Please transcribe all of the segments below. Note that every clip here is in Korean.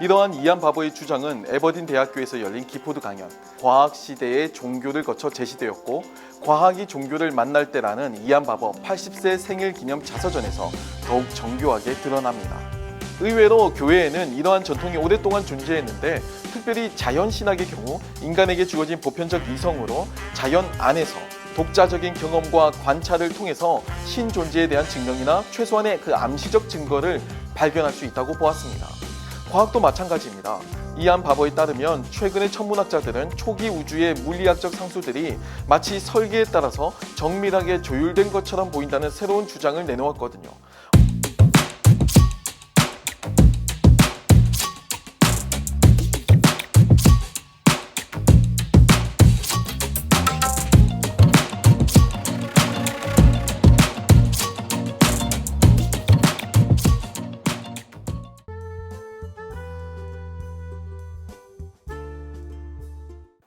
이러한 이안 바버의 주장은 에버딘 대학교에서 열린 기포드 강연, 과학 시대의 종교를 거쳐 제시되었고, 과학이 종교를 만날 때라는 이안 바버 80세 생일 기념 자서전에서 더욱 정교하게 드러납니다. 의외로 교회에는 이러한 전통이 오랫동안 존재했는데, 특별히 자연신학의 경우 인간에게 주어진 보편적 이성으로 자연 안에서 독자적인 경험과 관찰을 통해서 신 존재에 대한 증명이나 최소한의 그 암시적 증거를 발견할 수 있다고 보았습니다. 과학도 마찬가지입니다. 이안 바버에 따르면 최근의 천문학자들은 초기 우주의 물리학적 상수들이 마치 설계에 따라서 정밀하게 조율된 것처럼 보인다는 새로운 주장을 내놓았거든요.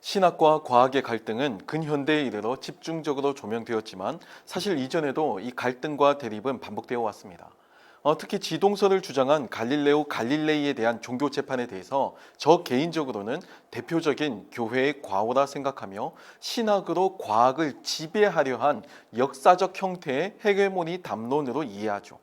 신학과 과학의 갈등은 근현대에 이르러 집중적으로 조명되었지만 사실 이전에도 이 갈등과 대립은 반복되어 왔습니다. 특히 지동설을 주장한 갈릴레오 갈릴레이에 대한 종교 재판에 대해서 저 개인적으로는 대표적인 교회의 과오라 생각하며 신학으로 과학을 지배하려 한 역사적 형태의 헤게모니 담론으로 이해하죠.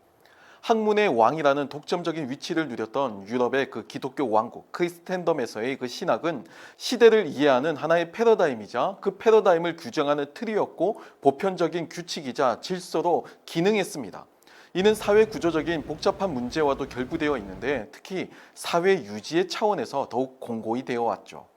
학문의 왕이라는 독점적인 위치를 누렸던 유럽의 그 기독교 왕국 크리스텐덤에서의 그 신학은 시대를 이해하는 하나의 패러다임이자 그 패러다임을 규정하는 틀이었고 보편적인 규칙이자 질서로 기능했습니다. 이는 사회 구조적인 복잡한 문제와도 결부되어 있는데 특히 사회 유지의 차원에서 더욱 공고히 되어 왔죠.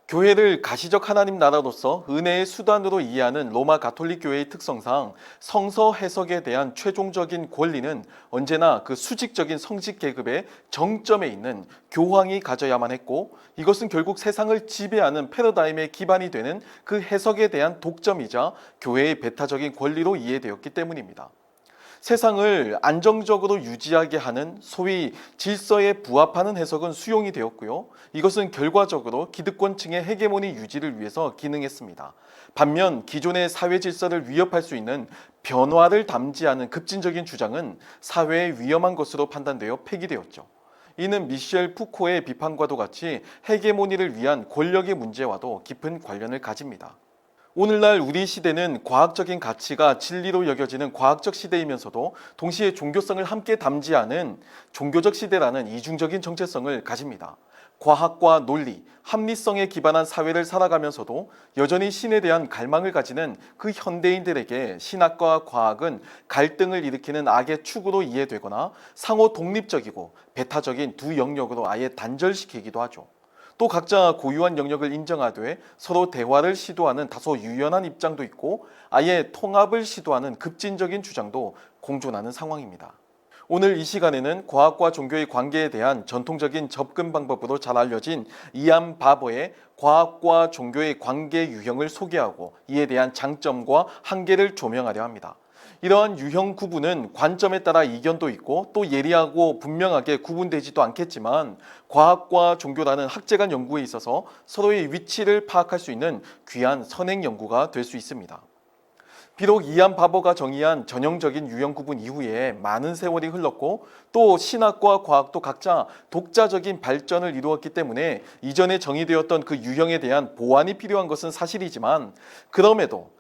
교회를 가시적 하나님 나라로서 은혜의 수단으로 이해하는 로마 가톨릭 교회의 특성상 성서 해석에 대한 최종적인 권리는 언제나 그 수직적인 성직 계급의 정점에 있는 교황이 가져야만 했고, 이것은 결국 세상을 지배하는 패러다임의 기반이 되는 그 해석에 대한 독점이자 교회의 배타적인 권리로 이해되었기 때문입니다. 세상을 안정적으로 유지하게 하는 소위 질서에 부합하는 해석은 수용이 되었고요. 이것은 결과적으로 기득권층의 헤게모니 유지를 위해서 기능했습니다. 반면 기존의 사회 질서를 위협할 수 있는 변화를 담지 않은 급진적인 주장은 사회에 위험한 것으로 판단되어 폐기되었죠. 이는 미셸 푸코의 비판과도 같이 헤게모니를 위한 권력의 문제와도 깊은 관련을 가집니다. 오늘날 우리 시대는 과학적인 가치가 진리로 여겨지는 과학적 시대이면서도 동시에 종교성을 함께 담지 않은 종교적 시대라는 이중적인 정체성을 가집니다. 과학과 논리, 합리성에 기반한 사회를 살아가면서도 여전히 신에 대한 갈망을 가지는 그 현대인들에게 신학과 과학은 갈등을 일으키는 악의 축으로 이해되거나 상호 독립적이고 배타적인 두 영역으로 아예 단절시키기도 하죠. 또 각자 고유한 영역을 인정하되 서로 대화를 시도하는 다소 유연한 입장도 있고 아예 통합을 시도하는 급진적인 주장도 공존하는 상황입니다. 오늘 이 시간에는 과학과 종교의 관계에 대한 전통적인 접근 방법으로 잘 알려진 이안 바버의 과학과 종교의 관계 유형을 소개하고 이에 대한 장점과 한계를 조명하려 합니다. 이러한 유형 구분은 관점에 따라 이견도 있고 또 예리하고 분명하게 구분되지도 않겠지만 과학과 종교라는 학제간 연구에 있어서 서로의 위치를 파악할 수 있는 귀한 선행 연구가 될 수 있습니다. 비록 이안 바버가 정의한 전형적인 유형 구분 이후에 많은 세월이 흘렀고 또 신학과 과학도 각자 독자적인 발전을 이루었기 때문에 이전에 정의되었던 그 유형에 대한 보완이 필요한 것은 사실이지만 그럼에도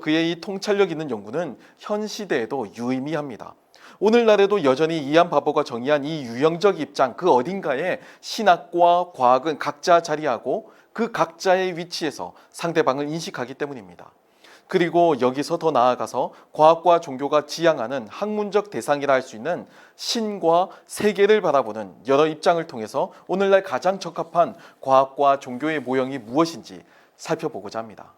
그의 이 통찰력 있는 연구는 현 시대에도 유의미합니다. 오늘날에도 여전히 이안 바버가 정의한 이 유형적 입장 그 어딘가에 신학과 과학은 각자 자리하고 그 각자의 위치에서 상대방을 인식하기 때문입니다. 그리고 여기서 더 나아가서 과학과 종교가 지향하는 학문적 대상이라 할 수 있는 신과 세계를 바라보는 여러 입장을 통해서 오늘날 가장 적합한 과학과 종교의 모형이 무엇인지 살펴보고자 합니다.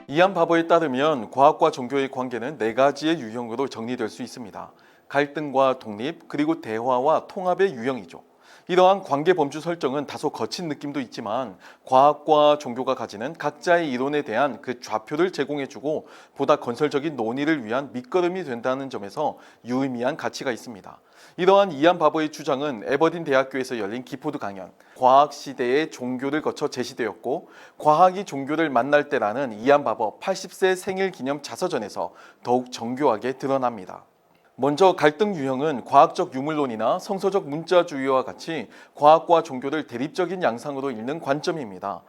이안 바버에 따르면 과학과 종교의 관계는 네 가지의 유형으로 정리될 수 있습니다. 갈등과 독립, 그리고 대화와 통합의 유형이죠. 이러한 관계 범주 설정은 다소 거친 느낌도 있지만 과학과 종교가 가지는 각자의 이론에 대한 그 좌표를 제공해주고 보다 건설적인 논의를 위한 밑거름이 된다는 점에서 유의미한 가치가 있습니다. 이러한 이안 바버의 주장은 에버딘 대학교에서 열린 기포드 강연, 과학 시대의 종교를 거쳐 제시되었고 과학이 종교를 만날 때라는 이안 바버 80세 생일 기념 자서전에서 더욱 정교하게 드러납니다. 먼저 갈등 유형은 과학적 유물론이나 성서적 문자주의와 같이 과학과 종교를 대립적인 양상으로 읽는 관점입니다.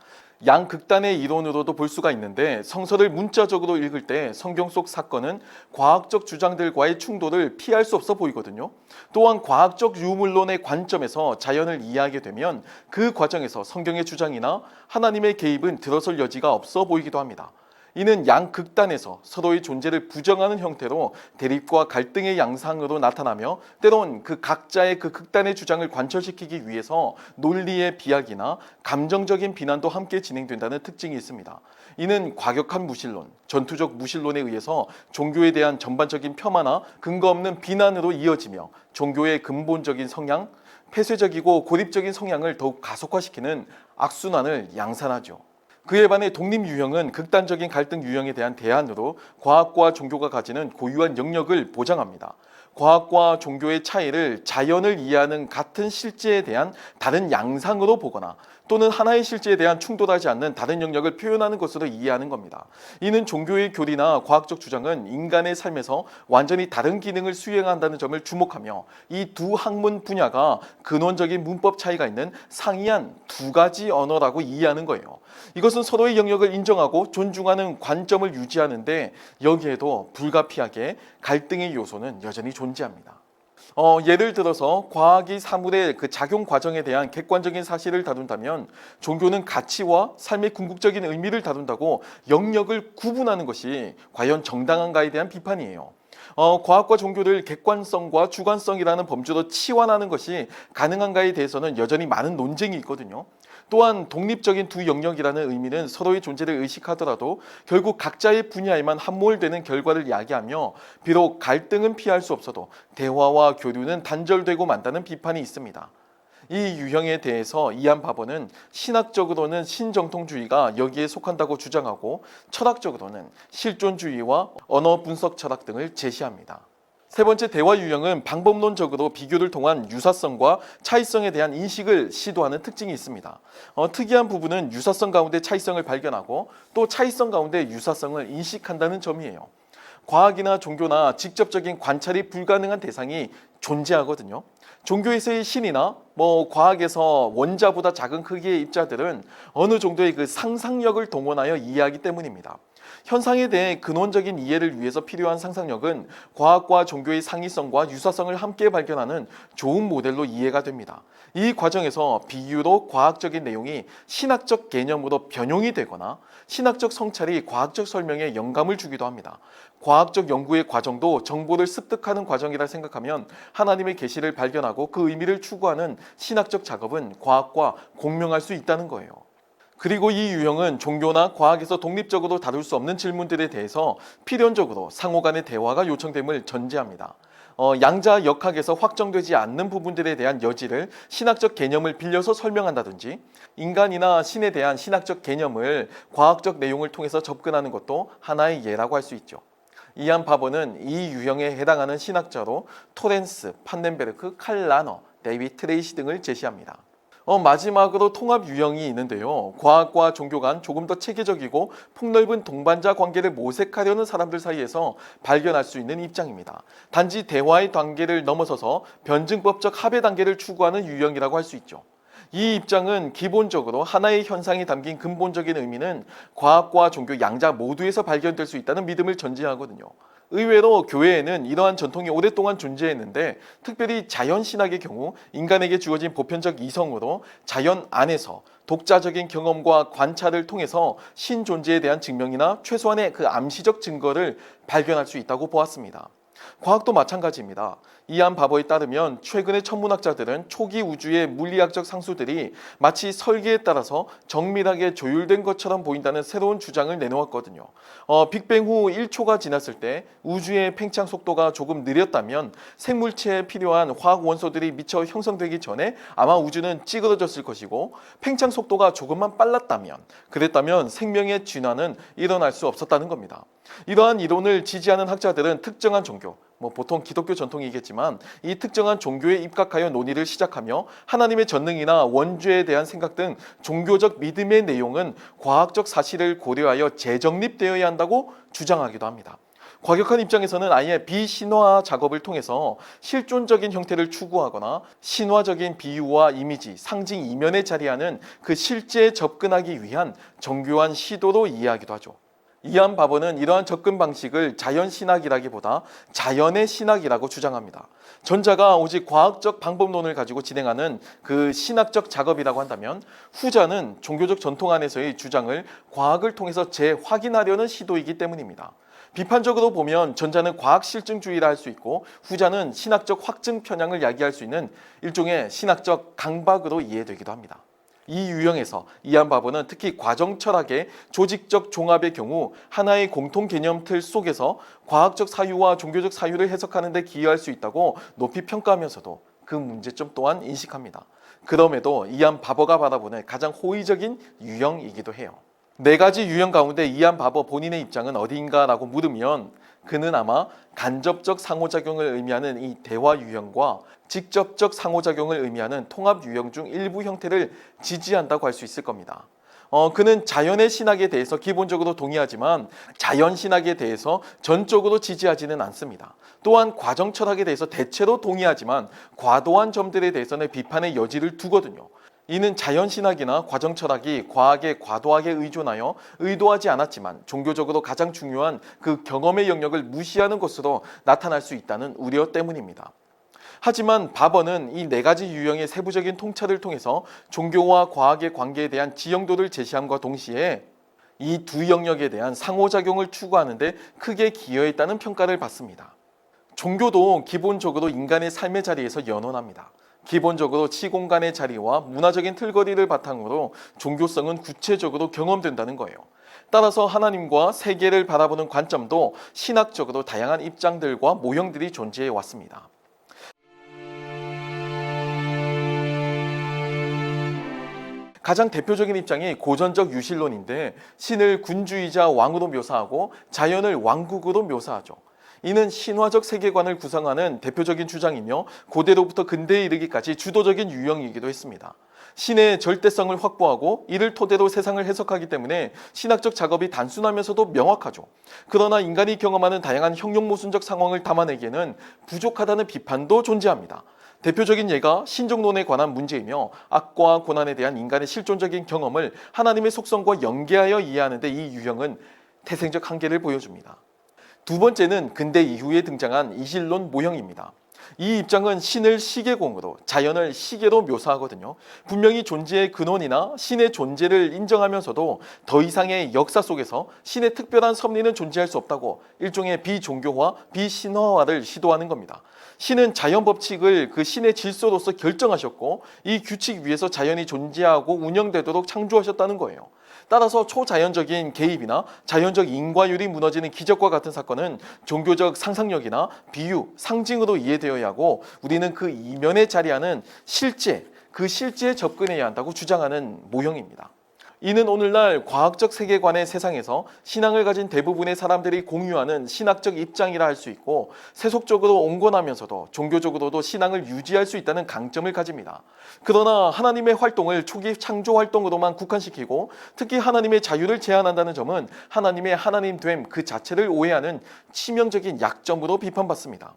양극단의 이론으로도 볼 수가 있는데, 성서를 문자적으로 읽을 때 성경 속 사건은 과학적 주장들과의 충돌을 피할 수 없어 보이거든요. 또한 과학적 유물론의 관점에서 자연을 이해하게 되면 그 과정에서 성경의 주장이나 하나님의 개입은 들어설 여지가 없어 보이기도 합니다. 이는 양극단에서 서로의 존재를 부정하는 형태로 대립과 갈등의 양상으로 나타나며, 때론 그 각자의 그 극단의 주장을 관철시키기 위해서 논리의 비약이나 감정적인 비난도 함께 진행된다는 특징이 있습니다. 이는 과격한 무신론, 전투적 무신론에 의해서 종교에 대한 전반적인 폄하나 근거 없는 비난으로 이어지며, 종교의 근본적인 성향, 폐쇄적이고 고립적인 성향을 더욱 가속화시키는 악순환을 양산하죠. 그에 반해 독립 유형은 극단적인 갈등 유형에 대한 대안으로 과학과 종교가 가지는 고유한 영역을 보장합니다. 과학과 종교의 차이를 자연을 이해하는 같은 실제에 대한 다른 양상으로 보거나, 또는 하나의 실제에 대한 충돌하지 않는 다른 영역을 표현하는 것으로 이해하는 겁니다. 이는 종교의 교리나 과학적 주장은 인간의 삶에서 완전히 다른 기능을 수행한다는 점을 주목하며, 이 두 학문 분야가 근원적인 문법 차이가 있는 상이한 두 가지 언어라고 이해하는 거예요. 이것은 서로의 영역을 인정하고 존중하는 관점을 유지하는데, 여기에도 불가피하게 갈등의 요소는 여전히 존재합니다. 예를 들어서 과학이 사물의 그 작용 과정에 대한 객관적인 사실을 다룬다면, 종교는 가치와 삶의 궁극적인 의미를 다룬다고 영역을 구분하는 것이 과연 정당한가에 대한 비판이에요. 과학과 종교를 객관성과 주관성이라는 범주로 치환하는 것이 가능한가에 대해서는 여전히 많은 논쟁이 있거든요. 또한 독립적인 두 영역이라는 의미는 서로의 존재를 의식하더라도 결국 각자의 분야에만 함몰되는 결과를 야기하며, 비록 갈등은 피할 수 없어도 대화와 교류는 단절되고 만다는 비판이 있습니다. 이 유형에 대해서 이안 바버는 신학적으로는 신정통주의가 여기에 속한다고 주장하고, 철학적으로는 실존주의와 언어 분석 철학 등을 제시합니다. 세 번째 대화 유형은 방법론적으로 비교를 통한 유사성과 차이성에 대한 인식을 시도하는 특징이 있습니다. 특이한 부분은 유사성 가운데 차이성을 발견하고, 또 차이성 가운데 유사성을 인식한다는 점이에요. 과학이나 종교나 직접적인 관찰이 불가능한 대상이 존재하거든요. 종교에서의 신이나 과학에서 원자보다 작은 크기의 입자들은 어느 정도의 그 상상력을 동원하여 이해하기 때문입니다. 현상에 대해 근원적인 이해를 위해서 필요한 상상력은 과학과 종교의 상이성과 유사성을 함께 발견하는 좋은 모델로 이해가 됩니다. 이 과정에서 비유로 과학적인 내용이 신학적 개념으로 변용이 되거나, 신학적 성찰이 과학적 설명에 영감을 주기도 합니다. 과학적 연구의 과정도 정보를 습득하는 과정이라 생각하면, 하나님의 계시를 발견하고 그 의미를 추구하는 신학적 작업은 과학과 공명할 수 있다는 거예요. 그리고 이 유형은 종교나 과학에서 독립적으로 다룰 수 없는 질문들에 대해서 필연적으로 상호 간의 대화가 요청됨을 전제합니다. 양자 역학에서 확정되지 않는 부분들에 대한 여지를 신학적 개념을 빌려서 설명한다든지, 인간이나 신에 대한 신학적 개념을 과학적 내용을 통해서 접근하는 것도 하나의 예라고 할 수 있죠. 이안 바버는 이 유형에 해당하는 신학자로 토렌스, 판넨베르크, 칼 라너, 데이비드 트레이시 등을 제시합니다. 마지막으로 통합 유형이 있는데요. 과학과 종교 간 조금 더 체계적이고 폭넓은 동반자 관계를 모색하려는 사람들 사이에서 발견할 수 있는 입장입니다. 단지 대화의 단계를 넘어서서 변증법적 합의 단계를 추구하는 유형이라고 할 수 있죠. 이 입장은 기본적으로 하나의 현상이 담긴 근본적인 의미는 과학과 종교 양자 모두에서 발견될 수 있다는 믿음을 전제하거든요. 의외로 교회에는 이러한 전통이 오랫동안 존재했는데, 특별히 자연신학의 경우 인간에게 주어진 보편적 이성으로 자연 안에서 독자적인 경험과 관찰을 통해서 신 존재에 대한 증명이나 최소한의 그 암시적 증거를 발견할 수 있다고 보았습니다. 과학도 마찬가지입니다. 이안 바버에 따르면 최근의 천문학자들은 초기 우주의 물리학적 상수들이 마치 설계에 따라서 정밀하게 조율된 것처럼 보인다는 새로운 주장을 내놓았거든요. 빅뱅 후 1초가 지났을 때 우주의 팽창 속도가 조금 느렸다면, 생물체에 필요한 화학 원소들이 미처 형성되기 전에 아마 우주는 찌그러졌을 것이고, 팽창 속도가 조금만 빨랐다면, 그랬다면 생명의 진화는 일어날 수 없었다는 겁니다. 이러한 이론을 지지하는 학자들은 특정한 종교, 보통 기독교 전통이겠지만, 이 특정한 종교에 입각하여 논의를 시작하며 하나님의 전능이나 원죄에 대한 생각 등 종교적 믿음의 내용은 과학적 사실을 고려하여 재정립되어야 한다고 주장하기도 합니다. 과격한 입장에서는 아예 비신화 작업을 통해서 실존적인 형태를 추구하거나 신화적인 비유와 이미지, 상징 이면에 자리하는 그 실제에 접근하기 위한 정교한 시도로 이해하기도 하죠. 이안 바버는 이러한 접근 방식을 자연신학이라기보다 자연의 신학이라고 주장합니다. 전자가 오직 과학적 방법론을 가지고 진행하는 그 신학적 작업이라고 한다면, 후자는 종교적 전통 안에서의 주장을 과학을 통해서 재확인하려는 시도이기 때문입니다. 비판적으로 보면 전자는 과학 실증주의라 할 수 있고, 후자는 신학적 확증 편향을 야기할 수 있는 일종의 신학적 강박으로 이해되기도 합니다. 이 유형에서 이안 바버는 특히 과정 철학의 조직적 종합의 경우 하나의 공통 개념 틀 속에서 과학적 사유와 종교적 사유를 해석하는 데 기여할 수 있다고 높이 평가하면서도 그 문제점 또한 인식합니다. 그럼에도 이안 바버가 바라보는 가장 호의적인 유형이기도 해요. 네 가지 유형 가운데 이안 바버 본인의 입장은 어디인가라고 물으면, 그는 아마 간접적 상호작용을 의미하는 이 대화 유형과 직접적 상호작용을 의미하는 통합 유형 중 일부 형태를 지지한다고 할 수 있을 겁니다. 그는 자연의 신학에 대해서 기본적으로 동의하지만 자연 신학에 대해서 전적으로 지지하지는 않습니다. 또한 과정 철학에 대해서 대체로 동의하지만 과도한 점들에 대해서는 비판의 여지를 두거든요. 이는 자연신학이나 과정철학이 과학에 과도하게 의존하여 의도하지 않았지만 종교적으로 가장 중요한 그 경험의 영역을 무시하는 것으로 나타날 수 있다는 우려 때문입니다. 하지만 바버는 이 네 가지 유형의 세부적인 통찰을 통해서 종교와 과학의 관계에 대한 지형도를 제시함과 동시에 이 두 영역에 대한 상호작용을 추구하는 데 크게 기여했다는 평가를 받습니다. 종교도 기본적으로 인간의 삶의 자리에서 연원합니다. 기본적으로 시공간의 자리와 문화적인 틀거리를 바탕으로 종교성은 구체적으로 경험된다는 거예요. 따라서 하나님과 세계를 바라보는 관점도 신학적으로 다양한 입장들과 모형들이 존재해 왔습니다. 가장 대표적인 입장이 고전적 유실론인데, 신을 군주이자 왕으로 묘사하고 자연을 왕국으로 묘사하죠. 이는 신화적 세계관을 구성하는 대표적인 주장이며 고대로부터 근대에 이르기까지 주도적인 유형이기도 했습니다. 신의 절대성을 확보하고 이를 토대로 세상을 해석하기 때문에 신학적 작업이 단순하면서도 명확하죠. 그러나 인간이 경험하는 다양한 형용모순적 상황을 담아내기에는 부족하다는 비판도 존재합니다. 대표적인 예가 신정론에 관한 문제이며, 악과 고난에 대한 인간의 실존적인 경험을 하나님의 속성과 연계하여 이해하는 데 이 유형은 태생적 한계를 보여줍니다. 두 번째는 근대 이후에 등장한 이실론 모형입니다. 이 입장은 신을 시계공으로, 자연을 시계로 묘사하거든요. 분명히 존재의 근원이나 신의 존재를 인정하면서도 더 이상의 역사 속에서 신의 특별한 섭리는 존재할 수 없다고 일종의 비종교화, 비신화화를 시도하는 겁니다. 신은 자연 법칙을 그 신의 질서로서 결정하셨고, 이 규칙 위에서 자연이 존재하고 운영되도록 창조하셨다는 거예요. 따라서 초자연적인 개입이나 자연적 인과율이 무너지는 기적과 같은 사건은 종교적 상상력이나 비유, 상징으로 이해되어야 하고, 우리는 그 이면에 자리하는 실제, 그 실제에 접근해야 한다고 주장하는 모형입니다. 이는 오늘날 과학적 세계관의 세상에서 신앙을 가진 대부분의 사람들이 공유하는 신학적 입장이라 할 수 있고, 세속적으로 온건하면서도 종교적으로도 신앙을 유지할 수 있다는 강점을 가집니다. 그러나 하나님의 활동을 초기 창조 활동으로만 국한시키고, 특히 하나님의 자유를 제한한다는 점은 하나님의 하나님됨 그 자체를 오해하는 치명적인 약점으로 비판받습니다.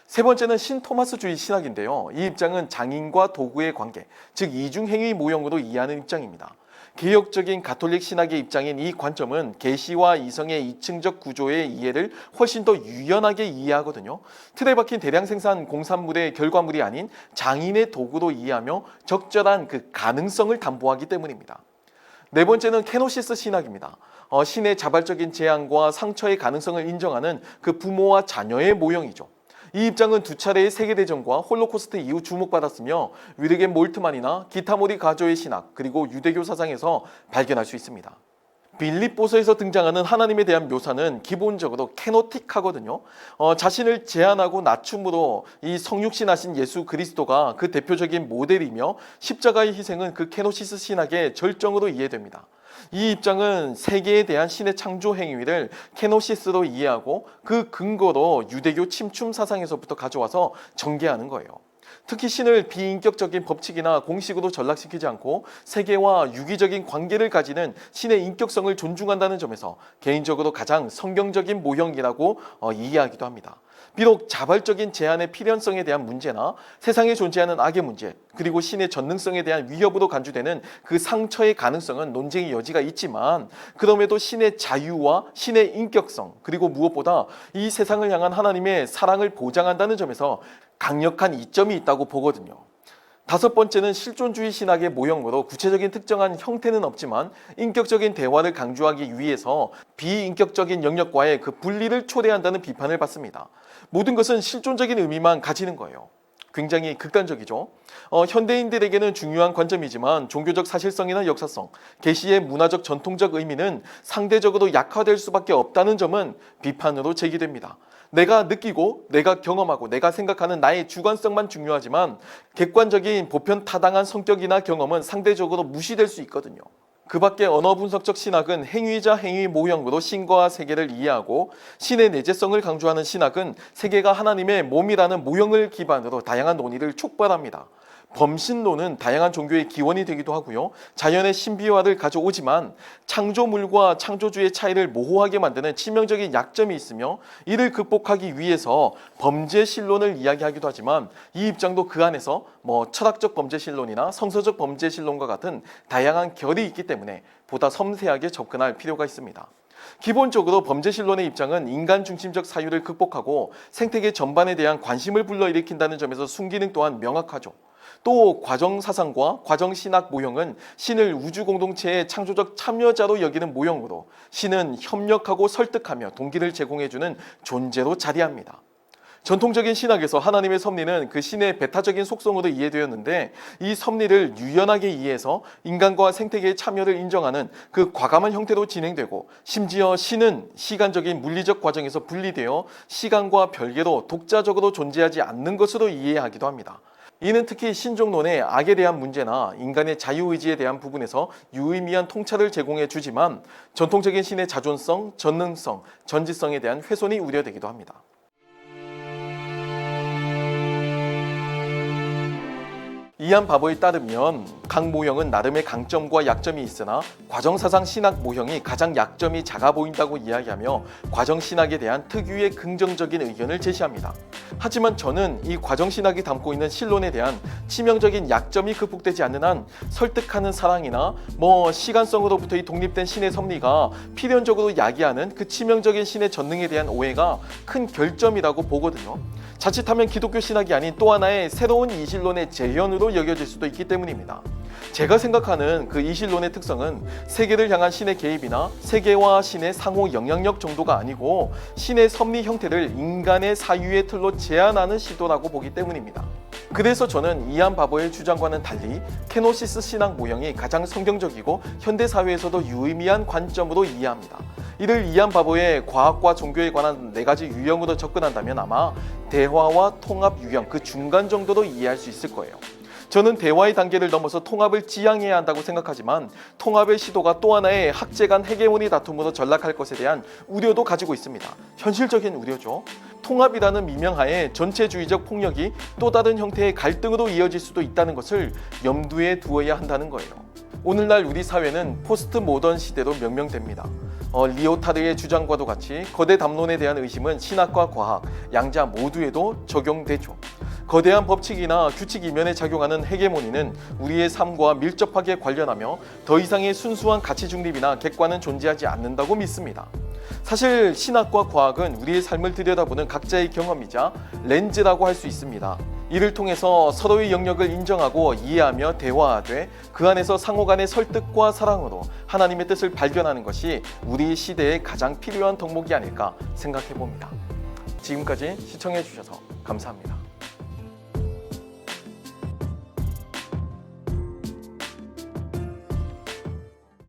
세 번째는 신토마스주의 신학인데요. 이 입장은 장인과 도구의 관계, 즉 이중행위 모형으로 이해하는 입장입니다. 개혁적인 가톨릭 신학의 입장인 이 관점은 계시와 이성의 이층적 구조의 이해를 훨씬 더 유연하게 이해하거든요. 틀에 박힌 대량 생산 공산물의 결과물이 아닌 장인의 도구로 이해하며 적절한 그 가능성을 담보하기 때문입니다. 네 번째는 케노시스 신학입니다. 신의 자발적인 재앙과 상처의 가능성을 인정하는 그 부모와 자녀의 모형이죠. 이 입장은 두 차례의 세계대전과 홀로코스트 이후 주목받았으며, 위르겐 몰트만이나 기타모리 가조의 신학, 그리고 유대교 사상에서 발견할 수 있습니다. 빌립보서에서 등장하는 하나님에 대한 묘사는 기본적으로 케노틱하거든요. 자신을 제한하고 낮춤으로 이 성육신하신 예수 그리스도가 그 대표적인 모델이며, 십자가의 희생은 그 케노시스 신학의 절정으로 이해됩니다. 이 입장은 세계에 대한 신의 창조 행위를 케노시스로 이해하고 그 근거로 유대교 침춤 사상에서부터 가져와서 전개하는 거예요. 특히 신을 비인격적인 법칙이나 공식으로 전락시키지 않고 세계와 유기적인 관계를 가지는 신의 인격성을 존중한다는 점에서 개인적으로 가장 성경적인 모형이라고 이해하기도 합니다. 비록 자발적인 제한의 필연성에 대한 문제나 세상에 존재하는 악의 문제, 그리고 신의 전능성에 대한 위협으로 간주되는 그 상처의 가능성은 논쟁의 여지가 있지만, 그럼에도 신의 자유와 신의 인격성, 그리고 무엇보다 이 세상을 향한 하나님의 사랑을 보장한다는 점에서 강력한 이점이 있다고 보거든요. 다섯 번째는 실존주의 신학의 모형으로 구체적인 특정한 형태는 없지만 인격적인 대화를 강조하기 위해서 비인격적인 영역과의 그 분리를 초래한다는 비판을 받습니다. 모든 것은 실존적인 의미만 가지는 거예요. 굉장히 극단적이죠. 현대인들에게는 중요한 관점이지만 종교적 사실성이나 역사성, 계시의 문화적 전통적 의미는 상대적으로 약화될 수밖에 없다는 점은 비판으로 제기됩니다. 내가 느끼고 내가 경험하고 내가 생각하는 나의 주관성만 중요하지만 객관적인 보편 타당한 성격이나 경험은 상대적으로 무시될 수 있거든요. 그 밖에 언어분석적 신학은 행위자 행위 모형으로 신과 세계를 이해하고, 신의 내재성을 강조하는 신학은 세계가 하나님의 몸이라는 모형을 기반으로 다양한 논의를 촉발합니다. 범신론은 다양한 종교의 기원이 되기도 하고요. 자연의 신비화를 가져오지만 창조물과 창조주의 차이를 모호하게 만드는 치명적인 약점이 있으며, 이를 극복하기 위해서 범죄신론을 이야기하기도 하지만 이 입장도 그 안에서 철학적 범죄신론이나 성서적 범죄신론과 같은 다양한 결이 있기 때문에 보다 섬세하게 접근할 필요가 있습니다. 기본적으로 범죄신론의 입장은 인간 중심적 사유를 극복하고 생태계 전반에 대한 관심을 불러일으킨다는 점에서 순기능 또한 명확하죠. 또 과정사상과 과정신학 모형은 신을 우주공동체의 창조적 참여자로 여기는 모형으로 신은 협력하고 설득하며 동기를 제공해주는 존재로 자리합니다. 전통적인 신학에서 하나님의 섭리는 그 신의 배타적인 속성으로 이해되었는데, 이 섭리를 유연하게 이해해서 인간과 생태계의 참여를 인정하는 그 과감한 형태로 진행되고, 심지어 신은 시간적인 물리적 과정에서 분리되어 시간과 별개로 독자적으로 존재하지 않는 것으로 이해하기도 합니다. 이는 특히 신종론의 악에 대한 문제나 인간의 자유의지에 대한 부분에서 유의미한 통찰을 제공해 주지만, 전통적인 신의 자존성, 전능성, 전지성에 대한 훼손이 우려되기도 합니다. 이한 바보에 따르면 각 모형은 나름의 강점과 약점이 있으나 과정사상 신학 모형이 가장 약점이 작아 보인다고 이야기하며 과정신학에 대한 특유의 긍정적인 의견을 제시합니다. 하지만 저는 이 과정신학이 담고 있는 신론에 대한 치명적인 약점이 극복되지 않는 한 설득하는 사랑이나 시간성으로부터의 독립된 신의 섭리가 필연적으로 야기하는 그 치명적인 신의 전능에 대한 오해가 큰 결점이라고 보거든요. 자칫하면 기독교 신학이 아닌 또 하나의 새로운 이신론의 재현으로 여겨질 수도 있기 때문입니다. 제가 생각하는 그 이신론의 특성은 세계를 향한 신의 개입이나 세계와 신의 상호 영향력 정도가 아니고, 신의 섭리 형태를 인간의 사유의 틀로 제한하는 시도라고 보기 때문입니다. 그래서 저는 이한 바보의 주장과는 달리 케노시스 신학 모형이 가장 성경적이고 현대사회에서도 유의미한 관점으로 이해합니다. 이를 이한 바보의 과학과 종교에 관한 4가지 유형으로 접근한다면 아마 대화와 통합 유형, 그 중간 정도로 이해할 수 있을 거예요. 저는 대화의 단계를 넘어서 통합을 지향해야 한다고 생각하지만, 통합의 시도가 또 하나의 학제 간 헤게모니 다툼으로 전락할 것에 대한 우려도 가지고 있습니다. 현실적인 우려죠. 통합이라는 미명하에 전체주의적 폭력이 또 다른 형태의 갈등으로 이어질 수도 있다는 것을 염두에 두어야 한다는 거예요. 오늘날 우리 사회는 포스트 모던 시대로 명명됩니다. 리오타르의 주장과도 같이 거대 담론에 대한 의심은 신학과 과학, 양자 모두에도 적용되죠. 거대한 법칙이나 규칙 이면에 작용하는 헤게모니는 우리의 삶과 밀접하게 관련하며 더 이상의 순수한 가치 중립이나 객관은 존재하지 않는다고 믿습니다. 사실 신학과 과학은 우리의 삶을 들여다보는 각자의 경험이자 렌즈라고 할 수 있습니다. 이를 통해서 서로의 영역을 인정하고 이해하며 대화하되 그 안에서 상호 간의 설득과 사랑으로 하나님의 뜻을 발견하는 것이 우리 시대에 가장 필요한 덕목이 아닐까 생각해 봅니다. 지금까지 시청해 주셔서 감사합니다.